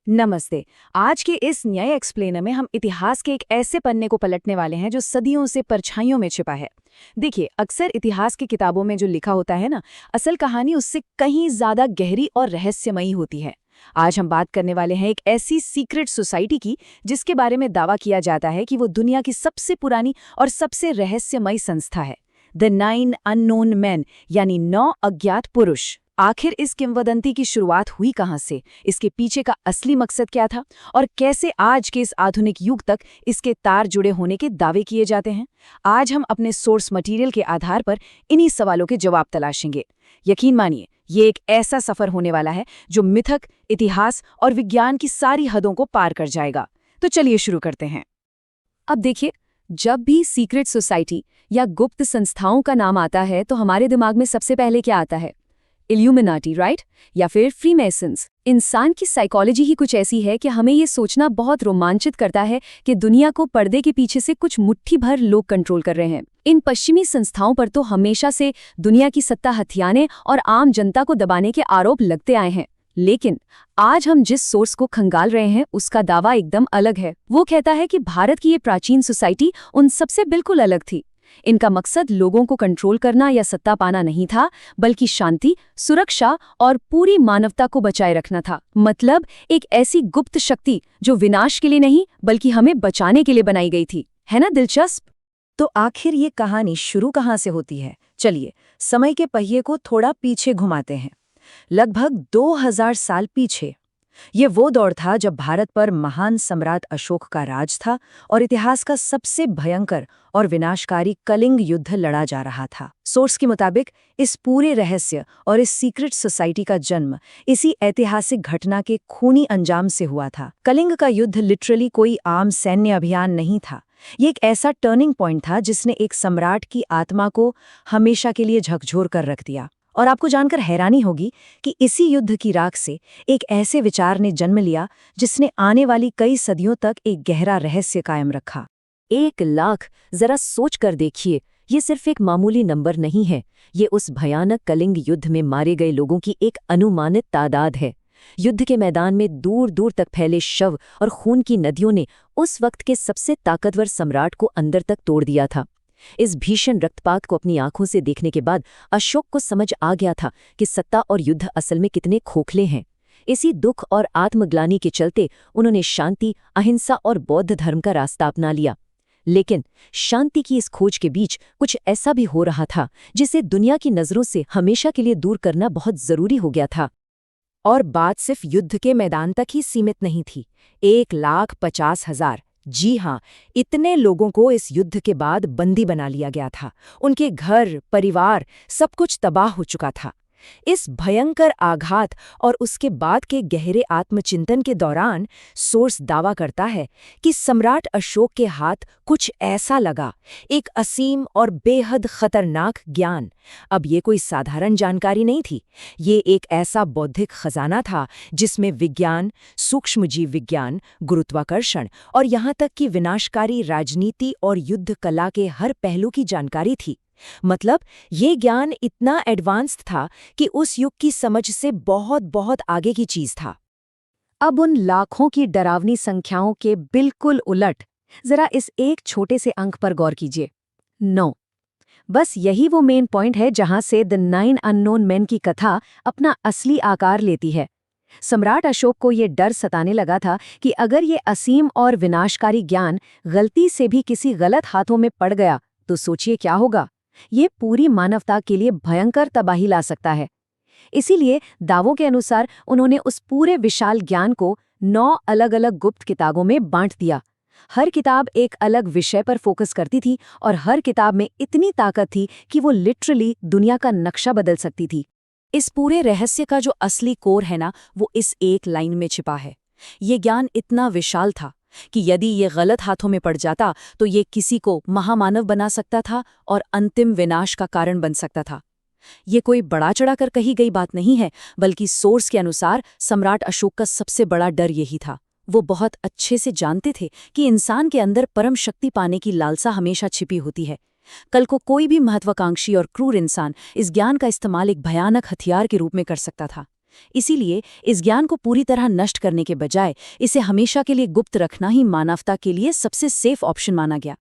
नमस्ते। आज के इस नए एक्सप्लेनर में हम इतिहास के एक ऐसे पन्ने को पलटने वाले हैं जो सदियों से परछाइयों में छिपा है। देखिए, अक्सर इतिहास की किताबों में जो लिखा होता है ना, असल कहानी उससे कहीं ज्यादा गहरी और रहस्यमयी होती है। आज हम बात करने वाले हैं एक ऐसी सीक्रेट सोसाइटी की जिसके बारे में दावा किया जाता है कि वो दुनिया की सबसे पुरानी और सबसे रहस्यमयी संस्था है। द 9 अननोन मैन, यानी 9 अज्ञात पुरुष। आखिर इस किंवदंती की शुरुआत हुई कहां से, इसके पीछे का असली मकसद क्या था और कैसे आज के इस आधुनिक युग तक इसके तार जुड़े होने के दावे किए जाते हैं। आज हम अपने सोर्स मटेरियल के आधार पर इन्हीं सवालों के जवाब तलाशेंगे। यकीन मानिए, ये एक ऐसा सफर होने वाला है जो मिथक, इतिहास और विज्ञान की सारी हदों को पार कर जाएगा। तो चलिए शुरू करते हैं। अब देखिए, जब भी सीक्रेट सोसाइटी या गुप्त संस्थाओं का नाम आता है तो हमारे दिमाग में सबसे पहले क्या आता है? Illuminati, right? या फिर फ्रीमेसन्स। इंसान की साइकोलॉजी ही कुछ ऐसी है कि हमें ये सोचना बहुत रोमांचित करता है कि दुनिया को पर्दे के पीछे से कुछ मुट्ठी भर लोग कंट्रोल कर रहे हैं। इन पश्चिमी संस्थाओं पर तो हमेशा से दुनिया की सत्ता हथियाने और आम जनता को दबाने के आरोप लगते आए हैं। लेकिन आज हम जिस सोर्स को खंगाल रहे हैं उसका दावा एकदम अलग है। वो कहता है कि भारत की ये प्राचीन सोसाइटी उन सबसे बिल्कुल अलग थी। इनका मकसद लोगों को कंट्रोल करना या सत्ता पाना नहीं था, बल्कि शांति, सुरक्षा और पूरी मानवता को बचाए रखना था। मतलब एक ऐसी गुप्त शक्ति जो विनाश के लिए नहीं बल्कि हमें बचाने के लिए बनाई गई थी। है ना दिलचस्प? तो आखिर ये कहानी शुरू कहाँ से होती है? चलिए, समय के पहिए को थोड़ा पीछे घुमाते हैं। लगभग 2000 साल पीछे। ये वो दौर था जब भारत पर महान सम्राट अशोक का राज था और इतिहास का सबसे भयंकर और विनाशकारी कलिंग युद्ध लड़ा जा रहा था। सोर्स के मुताबिक इस पूरे रहस्य और इस सीक्रेट सोसाइटी का जन्म इसी ऐतिहासिक घटना के खूनी अंजाम से हुआ था। कलिंग का युद्ध लिटरली कोई आम सैन्य अभियान नहीं था। ये एक ऐसा टर्निंग पॉइंट था जिसने एक सम्राट की आत्मा को हमेशा के लिए झकझोर कर रख दिया। और आपको जानकर हैरानी होगी कि इसी युद्ध की राख से एक ऐसे विचार ने जन्म लिया जिसने आने वाली कई सदियों तक एक गहरा रहस्य कायम रखा। 1 लाख, जरा सोच कर देखिए, ये सिर्फ एक मामूली नंबर नहीं है। ये उस भयानक कलिंग युद्ध में मारे गए लोगों की एक अनुमानित तादाद है। युद्ध के मैदान में दूर दूर तक फैले शव और खून की नदियों ने उस वक्त के सबसे ताकतवर सम्राट को अंदर तक तोड़ दिया था। इस भीषण रक्तपात को अपनी आंखों से देखने के बाद अशोक को समझ आ गया था कि सत्ता और युद्ध असल में कितने खोखले हैं। इसी दुख और आत्मग्लानि के चलते उन्होंने शांति, अहिंसा और बौद्ध धर्म का रास्ता अपना लिया। लेकिन शांति की इस खोज के बीच कुछ ऐसा भी हो रहा था जिसे दुनिया की नजरों से हमेशा के लिए दूर करना बहुत जरूरी हो गया था। और बात सिर्फ युद्ध के मैदान तक ही सीमित नहीं थी। 1,50,000, जी हाँ, इतने लोगों को इस युद्ध के बाद बंदी बना लिया गया था। उनके घर, परिवार, सब कुछ तबाह हो चुका था। इस भयंकर आघात और उसके बाद के गहरे आत्मचिंतन के दौरान सोर्स दावा करता है कि सम्राट अशोक के हाथ कुछ ऐसा लगा, एक असीम और बेहद खतरनाक ज्ञान। अब ये कोई साधारण जानकारी नहीं थी, ये एक ऐसा बौद्धिक खजाना था जिसमें विज्ञान, सूक्ष्मजीव विज्ञान, गुरुत्वाकर्षण और यहाँ तक कि विनाशकारी राजनीति और युद्ध कला के हर पहलू की जानकारी थी। मतलब ये ज्ञान इतना एडवांस्ड था कि उस युग की समझ से बहुत बहुत आगे की चीज था। अब उन लाखों की डरावनी संख्याओं के बिल्कुल उलट जरा इस एक छोटे से अंक पर गौर कीजिए, 9। बस यही वो मेन पॉइंट है जहां से द 9 अननोन मैन की कथा अपना असली आकार लेती है। सम्राट अशोक को ये डर सताने लगा था कि अगर ये असीम और विनाशकारी ज्ञान गलती से भी किसी गलत हाथों में पड़ गया तो सोचिए क्या होगा। ये पूरी मानवता के लिए भयंकर तबाही ला सकता है। इसीलिए दावों के अनुसार उन्होंने उस पूरे विशाल ज्ञान को 9 अलग-अलग गुप्त किताबों में बांट दिया। हर किताब एक अलग विषय पर फोकस करती थी और हर किताब में इतनी ताकत थी कि वो लिटरली दुनिया का नक्शा बदल सकती थी। इस पूरे रहस्य का जो असली कोर है ना, वो इस एक लाइन में छिपा है। ये ज्ञान इतना विशाल था कि यदि ये गलत हाथों में पड़ जाता तो ये किसी को महामानव बना सकता था और अंतिम विनाश का कारण बन सकता था। ये कोई बड़ा चढ़ाकर कही गई बात नहीं है, बल्कि सोर्स के अनुसार सम्राट अशोक का सबसे बड़ा डर यही था। वो बहुत अच्छे से जानते थे कि इंसान के अंदर परम शक्ति पाने की लालसा हमेशा छिपी होती है। कल को कोई भी महत्वाकांक्षी और क्रूर इंसान इस ज्ञान का इस्तेमाल एक भयानक हथियार के रूप में कर सकता था। इसीलिए इस ज्ञान को पूरी तरह नष्ट करने के बजाय इसे हमेशा के लिए गुप्त रखना ही मानवता के लिए सबसे सेफ ऑप्शन माना गया।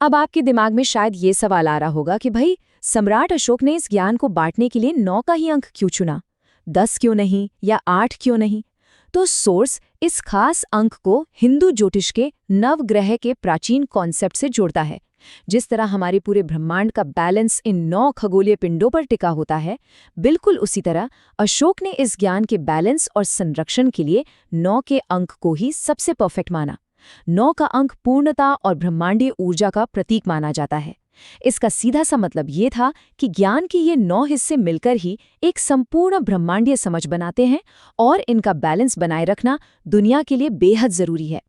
अब आपके दिमाग में शायद ये सवाल आ रहा होगा कि भाई सम्राट अशोक ने इस ज्ञान को बांटने के लिए 9 का ही अंक क्यों चुना, 10 क्यों नहीं या 8 क्यों नहीं? तो सोर्स इस खास अंक को हिंदू ज्योतिष के नवग्रह के प्राचीन कॉन्सेप्ट से जोड़ता है। जिस तरह हमारे पूरे ब्रह्मांड का बैलेंस इन 9 खगोलीय पिंडों पर टिका होता है, बिल्कुल उसी तरह अशोक ने इस ज्ञान के बैलेंस और संरक्षण के लिए 9 के अंक को ही सबसे परफेक्ट माना। 9 का अंक पूर्णता और ब्रह्मांडीय ऊर्जा का प्रतीक माना जाता है। इसका सीधा सा मतलब ये था कि ज्ञान के ये 9 हिस्से मिलकर ही एक संपूर्ण ब्रह्मांडीय समझ बनाते हैं और इनका बैलेंस बनाए रखना दुनिया के लिए बेहद जरूरी है।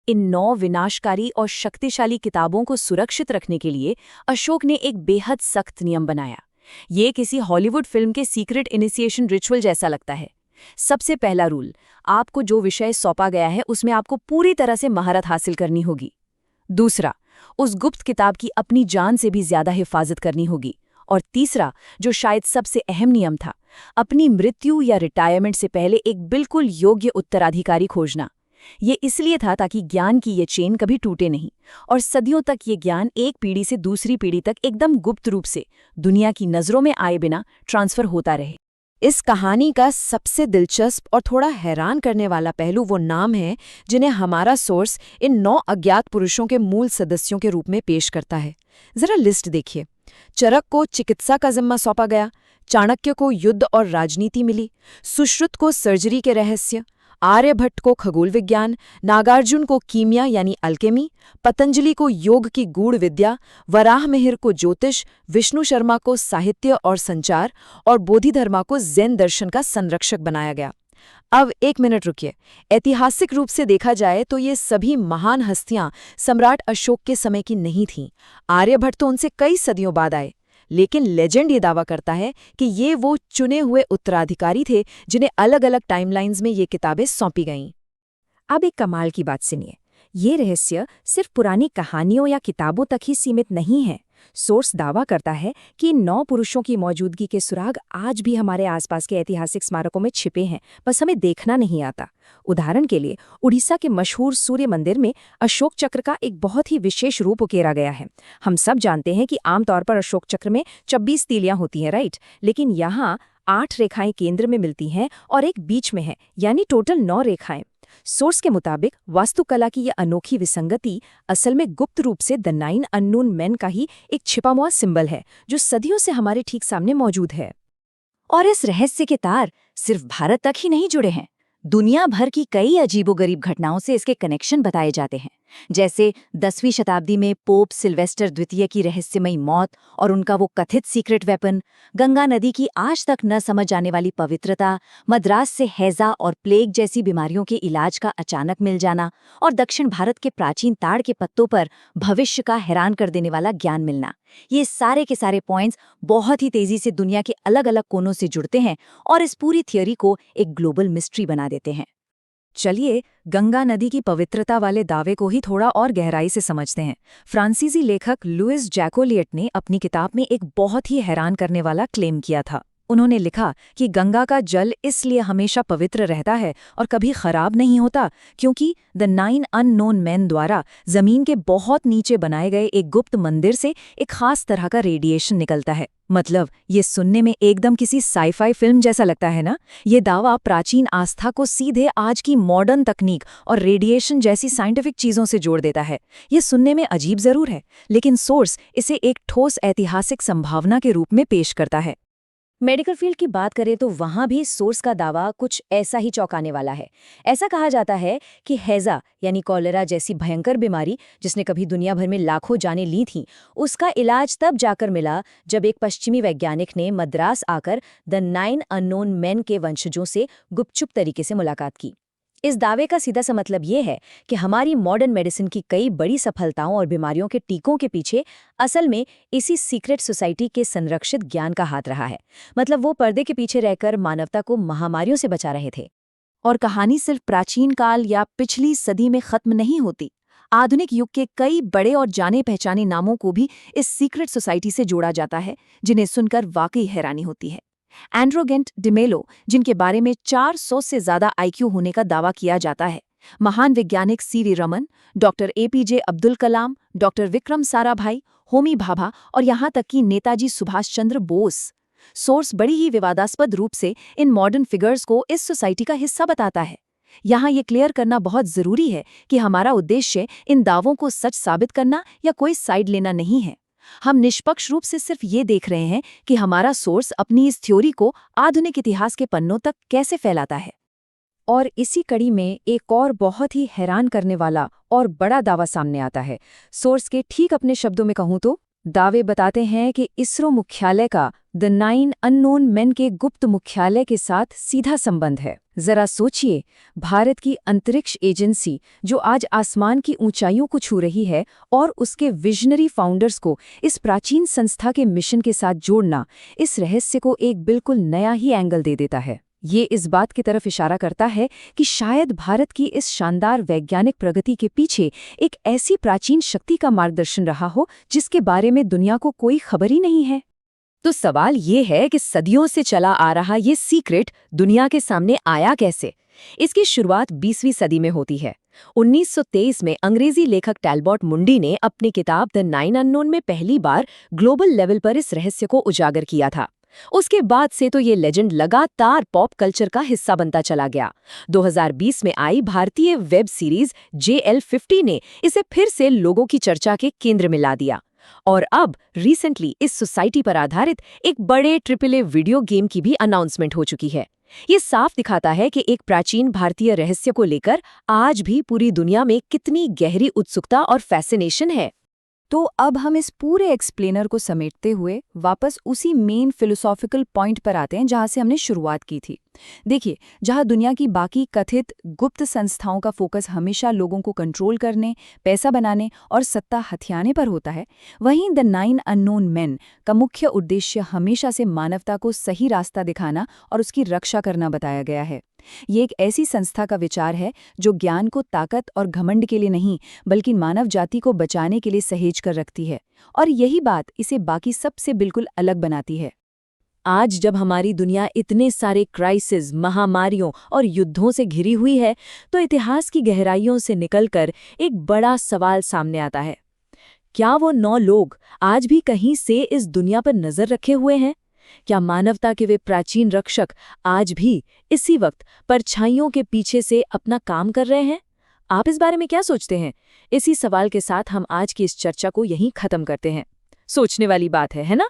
इन 9 विनाशकारी और शक्तिशाली किताबों को सुरक्षित रखने के लिए अशोक ने एक बेहद सख्त नियम बनाया। ये किसी हॉलीवुड फिल्म के सीक्रेट इनिशिएशन रिचुअल जैसा लगता है। सबसे पहला रूल, आपको जो विषय सौंपा गया है उसमें आपको पूरी तरह से महारत हासिल करनी होगी। दूसरा, उस गुप्त किताब की अपनी जान से भी ज्यादा हिफाजत करनी होगी। और तीसरा, जो शायद सबसे अहम नियम था, अपनी मृत्यु या रिटायरमेंट से पहले एक बिल्कुल योग्य उत्तराधिकारी खोजना। ये इसलिए था ताकि ज्ञान की ये चेन कभी टूटे नहीं और सदियों तक ये ज्ञान एक पीढ़ी से दूसरी पीढ़ी तक एकदम गुप्त रूप से दुनिया की नजरों में आए बिना ट्रांसफर होता रहे। इस कहानी का सबसे दिलचस्प और थोड़ा हैरान करने वाला पहलू वो नाम है जिन्हें हमारा सोर्स इन 9 अज्ञात पुरुषों के मूल सदस्यों के रूप में पेश करता है। जरा लिस्ट देखिए। चरक को चिकित्सा का जिम्मा सौंपा गया, चाणक्य को युद्ध और राजनीति मिली, सुश्रुत को सर्जरी के रहस्य, आर्यभट्ट को खगोल विज्ञान, नागार्जुन को कीमिया यानी अल्केमी, पतंजलि को योग की गूढ़ विद्या, वराहमिहिर को ज्योतिष, विष्णु शर्मा को साहित्य और संचार और बोधिधर्मा को जैन दर्शन का संरक्षक बनाया गया। अब एक मिनट रुकिए। ऐतिहासिक रूप से देखा जाए तो ये सभी महान हस्तियां सम्राट अशोक के समय की नहीं थीं। आर्यभट्ट तो उनसे कई सदियों बाद आए, लेकिन लेजेंड ये दावा करता है कि ये वो चुने हुए उत्तराधिकारी थे जिन्हें अलग अलग टाइमलाइंस में ये किताबें सौंपी गईं। अब एक कमाल की बात सुनिए। ये रहस्य सिर्फ पुरानी कहानियों या किताबों तक ही सीमित नहीं है। सोर्स दावा करता है कि इन 9 पुरुषों की मौजूदगी के सुराग आज भी हमारे आसपास के ऐतिहासिक स्मारकों में छिपे हैं, बस हमें देखना नहीं आता। उदाहरण के लिए उड़ीसा के मशहूर सूर्य मंदिर में अशोक चक्र का एक बहुत ही विशेष रूप उकेरा गया है। हम सब जानते हैं कि आमतौर पर अशोक चक्र में 26 तीलियां होती हैं, राइट? लेकिन यहाँ 8 रेखाएं केंद्र में मिलती हैं और एक बीच में है, यानी टोटल 9 रेखाएं। सोर्स के मुताबिक वास्तुकला की यह अनोखी विसंगति असल में गुप्त रूप से द 9 अननोन मैन का ही एक छिपा हुआ सिंबल है, जो सदियों से हमारे ठीक सामने मौजूद है। और इस रहस्य के तार सिर्फ भारत तक ही नहीं जुड़े हैं। दुनिया भर की कई अजीबोगरीब घटनाओं से इसके कनेक्शन बताए जाते हैं, जैसे 10वीं शताब्दी में पोप सिल्वेस्टर द्वितीय की रहस्यमयी मौत और उनका वो कथित सीक्रेट वेपन, गंगा नदी की आज तक न समझ आने वाली पवित्रता, मद्रास से हैजा और प्लेग जैसी बीमारियों के इलाज का अचानक मिल जाना, और दक्षिण भारत के प्राचीन ताड़ के पत्तों पर भविष्य का हैरान कर देने वाला ज्ञान मिलना। ये सारे के सारे पॉइंट्स बहुत ही तेजी से दुनिया के अलग अलग कोनों से जुड़ते हैं और इस पूरी थियोरी को एक ग्लोबल मिस्ट्री बना देते हैं। चलिए गंगा नदी की पवित्रता वाले दावे को ही थोड़ा और गहराई से समझते हैं। फ्रांसीसी लेखक लुइस जैकोलिएट ने अपनी किताब में एक बहुत ही हैरान करने वाला क्लेम किया था। उन्होंने लिखा कि गंगा का जल इसलिए हमेशा पवित्र रहता है और कभी खराब नहीं होता क्योंकि द 9 अननोन मैन द्वारा जमीन के बहुत नीचे बनाए गए एक गुप्त मंदिर से एक खास तरह का रेडिएशन निकलता है। मतलब ये सुनने में एकदम किसी साईफाई फिल्म जैसा लगता है ना? ये दावा प्राचीन आस्था को सीधे आज की मॉडर्न तकनीक और रेडिएशन जैसी साइंटिफिक चीजों से जोड़ देता है। ये सुनने में अजीब जरूर है, लेकिन सोर्स इसे एक ठोस ऐतिहासिक संभावना के रूप में पेश करता है। मेडिकल फील्ड की बात करें तो वहां भी सोर्स का दावा कुछ ऐसा ही चौंकाने वाला है। ऐसा कहा जाता है कि हैजा यानी कॉलेरा जैसी भयंकर बीमारी जिसने कभी दुनिया भर में लाखों जानें ली थीं, उसका इलाज तब जाकर मिला जब एक पश्चिमी वैज्ञानिक ने मद्रास आकर द 9 अननोन मैन के वंशजों से गुपचुप तरीके से मुलाकात की। इस दावे का सीधा सा मतलब ये है कि हमारी मॉडर्न मेडिसिन की कई बड़ी सफलताओं और बीमारियों के टीकों के पीछे असल में इसी सीक्रेट सोसाइटी के संरक्षित ज्ञान का हाथ रहा है। मतलब वो पर्दे के पीछे रहकर मानवता को महामारियों से बचा रहे थे। और कहानी सिर्फ प्राचीन काल या पिछली सदी में खत्म नहीं होती। आधुनिक युग के कई बड़े और जाने पहचाने नामों को भी इस सीक्रेट सोसाइटी से जोड़ा जाता है, जिन्हें सुनकर वाकई हैरानी होती है। एंड्रोगेंट डिमेलो, जिनके बारे में 400 से ज्यादा आईक्यू होने का दावा किया जाता है, महान वैज्ञानिक C V Raman, doctor A P J Abdul Kalam, doctor Vikram Sarabhai, Homi Bhabha और यहाँ तक कि नेताजी सुभाष चंद्र बोस। सोर्स बड़ी ही विवादास्पद रूप से इन मॉडर्न फिगर्स को इस सोसाइटी का हिस्सा बताता है। यहाँ ये क्लियर करना बहुत जरूरी है कि हमारा उद्देश्य इन दावों को सच साबित करना या कोई साइड लेना नहीं है। हम निष्पक्ष रूप से सिर्फ ये देख रहे हैं कि हमारा सोर्स अपनी इस थ्योरी को आधुनिक इतिहास के पन्नों तक कैसे फैलाता है। और इसी कड़ी में एक और बहुत ही हैरान करने वाला और बड़ा दावा सामने आता है। सोर्स के ठीक अपने शब्दों में कहूं तो दावे बताते हैं कि इसरो मुख्यालय का द 9 अननोन मेन के गुप्त मुख्यालय के साथ सीधा संबंध है। जरा सोचिए, भारत की अंतरिक्ष एजेंसी जो आज आसमान की ऊंचाइयों को छू रही है और उसके विजनरी फाउंडर्स को इस प्राचीन संस्था के मिशन के साथ जोड़ना इस रहस्य को एक बिल्कुल नया ही एंगल दे देता है। ये इस बात की तरफ इशारा करता है कि शायद भारत की इस शानदार वैज्ञानिक प्रगति के पीछे एक ऐसी प्राचीन शक्ति का मार्गदर्शन रहा हो जिसके बारे में दुनिया को कोई खबर ही नहीं है। तो सवाल ये है कि सदियों से चला आ रहा ये सीक्रेट दुनिया के सामने आया कैसे? इसकी शुरुआत 20वीं सदी में होती है। 1923 में अंग्रेजी लेखक टैलबॉट मुंडी ने अपनी किताब द 9 अननोन में पहली बार ग्लोबल लेवल पर इस रहस्य को उजागर किया था। उसके बाद से तो ये लेजेंड लगातार पॉप कल्चर का हिस्सा बनता चला गया। 2020 में आई भारतीय वेब सीरीज JL50 ने इसे फिर से लोगों की चर्चा के केंद्र में ला दिया। और अब रिसेंटली इस सोसाइटी पर आधारित एक बड़े AAA वीडियो गेम की भी अनाउंसमेंट हो चुकी है। ये साफ दिखाता है कि एक प्राचीन भारतीय रहस्य को लेकर आज भी पूरी दुनिया में कितनी गहरी उत्सुकता और फैसिनेशन है। तो अब हम इस पूरे एक्सप्लेनर को समेटते हुए वापस उसी मेन फिलोसॉफिकल पॉइंट पर आते हैं जहां से हमने शुरुआत की थी। देखिए, जहां दुनिया की बाकी कथित गुप्त संस्थाओं का फोकस हमेशा लोगों को कंट्रोल करने, पैसा बनाने और सत्ता हथियाने पर होता है, वहीं द 9 अननोन मेन का मुख्य उद्देश्य हमेशा से मानवता को सही रास्ता दिखाना और उसकी रक्षा करना बताया गया है। ये एक ऐसी संस्था का विचार है जो ज्ञान को ताकत और घमंड के लिए नहीं बल्कि मानव जाति को बचाने के लिए सहेज कर रखती है, और यही बात इसे बाकी सबसे बिल्कुल अलग बनाती है। आज जब हमारी दुनिया इतने सारे क्राइसिस, महामारियों और युद्धों से घिरी हुई है, तो इतिहास की गहराइयों से निकलकर एक बड़ा सवाल सामने आता है। क्या वो 9 लोग आज भी कहीं से इस दुनिया पर नजर रखे हुए हैं? क्या मानवता के वे प्राचीन रक्षक आज भी इसी वक्त परछाइयों के पीछे से अपना काम कर रहे हैं? आप इस बारे में क्या सोचते हैं? इसी सवाल के साथ हम आज की इस चर्चा को यहीं खत्म करते हैं। सोचने वाली बात है ना?